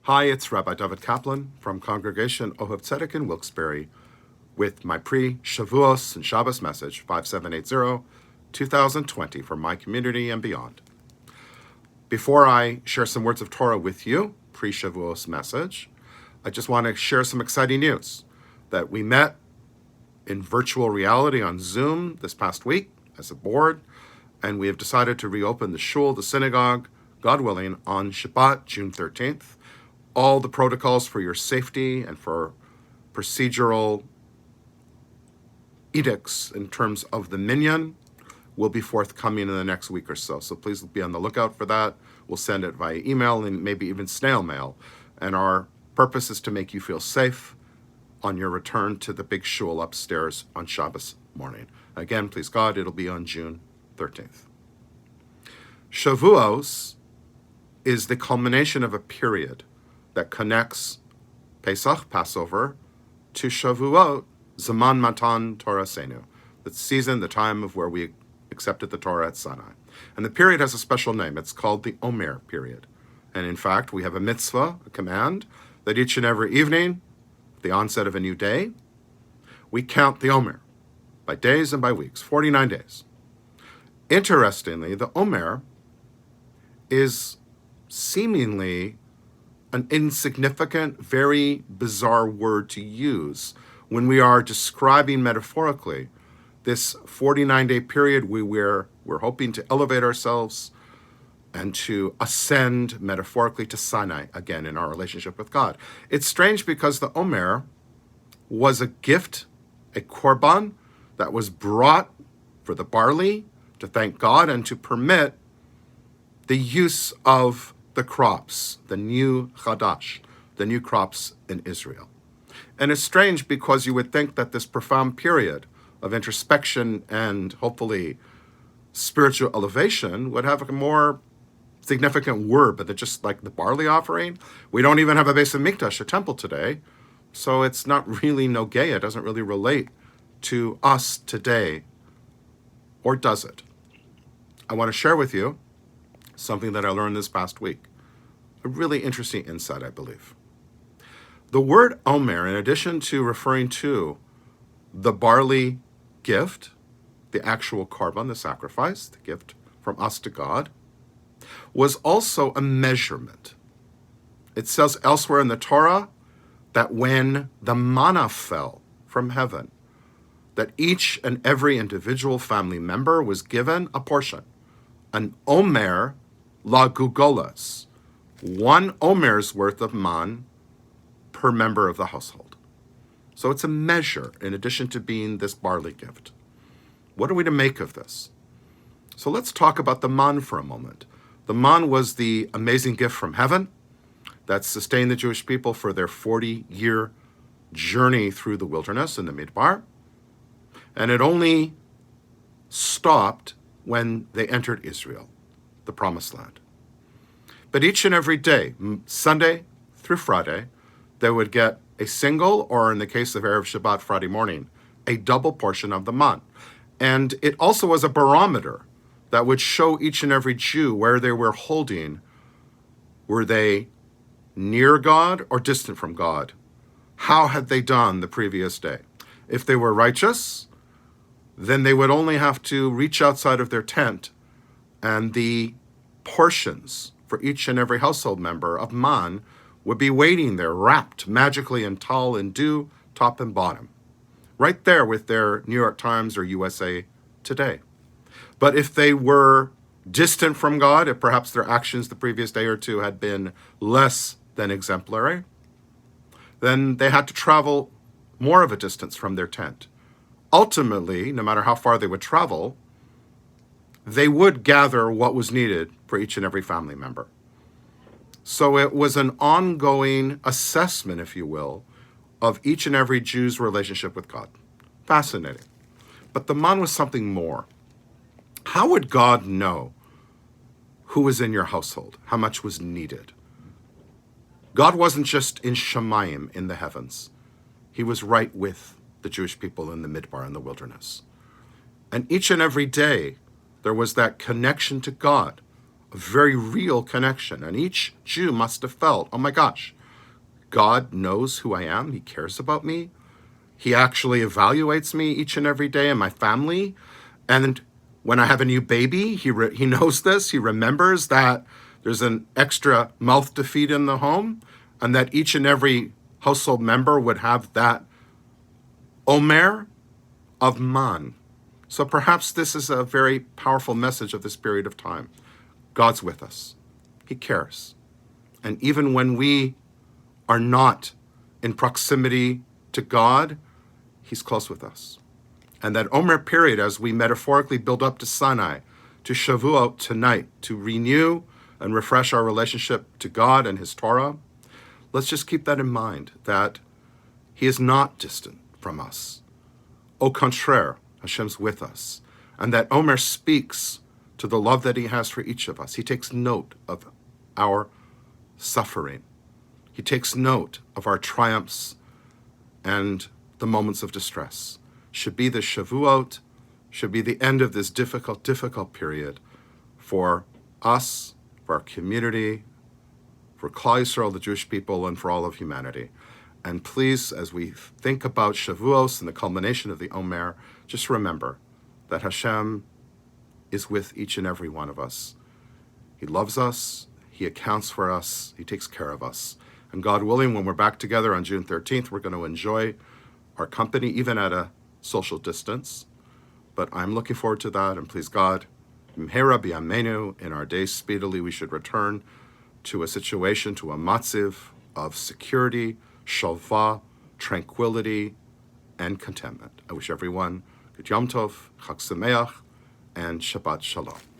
Hi, it's Rabbi David Kaplan from Congregation Ohab Tzedek in Wilkes-Barre with my pre-Shavuos and Shabbos message, 5780-2020 for my community and beyond. Before I share some words of Torah with you, pre-Shavuos message, I just want to share some exciting news that we met in virtual reality on Zoom this past week as a board, and we have decided to reopen the shul, the synagogue, God willing, on Shabbat, June 13th. All the protocols for your safety and for procedural edicts in terms of the minyan will be forthcoming in the next week or so. So please be on the lookout for that. We'll send it via email and maybe even snail mail. And our purpose is to make you feel safe on your return to the big shul upstairs on Shabbos morning. Again, please God, it'll be on June 13th. Shavuos is the culmination of a period that connects Pesach, Passover, to Shavuot, Zaman Matan Torasenu, the season, the time of where we accepted the Torah at Sinai. And the period has a special name. It's called the Omer period. And in fact, we have a mitzvah, a command, that each and every evening, the onset of a new day, we count the Omer by days and by weeks, 49 days. Interestingly, the Omer is seemingly an insignificant, very bizarre word to use when we are describing metaphorically this 49-day period we're hoping to elevate ourselves and to ascend metaphorically to Sinai again in our relationship with God. It's strange because the Omer was a gift, a korban that was brought for the barley to thank God and to permit the use of the crops, the new Chadash, the new crops in Israel. And it's strange because you would think that this profound period of introspection and hopefully spiritual elevation would have a more significant word, but just like the barley offering, we don't even have a Beis Hamikdash, a temple today, so it's not really Nogeya, it doesn't really relate to us today, or does it? I want to share with you something that I learned this past week. A really interesting insight, I believe. The word Omer, in addition to referring to the barley gift, the actual korban, the sacrifice, the gift from us to God, was also a measurement. It says elsewhere in the Torah that when the manna fell from heaven, that each and every individual family member was given a portion, an Omer la gugolas, 1 omer's worth of man per member of the household. So it's a measure in addition to being this barley gift. What are we to make of this? So let's talk about the man for a moment. The man was the amazing gift from heaven that sustained the Jewish people for their 40-year journey through the wilderness in the Midbar. And it only stopped when they entered Israel, the promised land. But each and every day, Sunday through Friday, they would get a single, or in the case of Erev Shabbat, Friday morning, a double portion of the man. And it also was a barometer that would show each and every Jew where they were holding. Were they near God or distant from God? How had they done the previous day? If they were righteous, then they would only have to reach outside of their tent, and the portions for each and every household member of man would be waiting there, wrapped magically in towel and dew, top and bottom, right there with their New York Times or USA Today. But if they were distant from God, if perhaps their actions the previous day or two had been less than exemplary, then they had to travel more of a distance from their tent. Ultimately, no matter how far they would travel, they would gather what was needed for each and every family member. So it was an ongoing assessment, if you will, of each and every Jew's relationship with God. Fascinating. But the man was something more. How would God know who was in your household, how much was needed? God wasn't just in Shemayim, in the heavens. He was right with the Jewish people in the Midbar, in the wilderness. And each and every day, there was that connection to God, a very real connection. And each Jew must have felt, oh my gosh, God knows who I am. He cares about me. He actually evaluates me each and every day and my family. And when I have a new baby, he knows this. He remembers that there's an extra mouth to feed in the home, and that each and every household member would have that Omer of man. So perhaps this is a very powerful message of this period of time. God's with us. He cares. And even when we are not in proximity to God, he's close with us. And that Omer period, as we metaphorically build up to Sinai, to Shavuot tonight, to renew and refresh our relationship to God and his Torah, let's just keep that in mind, that he is not distant from us. Au contraire, Hashem's with us. And that Omer speaks to the love that he has for each of us. He takes note of our suffering. He takes note of our triumphs and the moments of distress. Should be the Shavuot, should be the end of this difficult period for us, for our community, for Klal Yisrael, the Jewish people, and for all of humanity. And please, as we think about Shavuos and the culmination of the Omer, just remember that Hashem is with each and every one of us. He loves us, he accounts for us, he takes care of us. And God willing, when we're back together on June 13th, we're going to enjoy our company, even at a social distance. But I'm looking forward to that, and please God, Mhera b'yameinu, in our days speedily we should return to a situation, to a matziv of security, shalva, tranquility, and contentment. I wish everyone good Yom Tov, Chag Sameach, and Shabbat Shalom.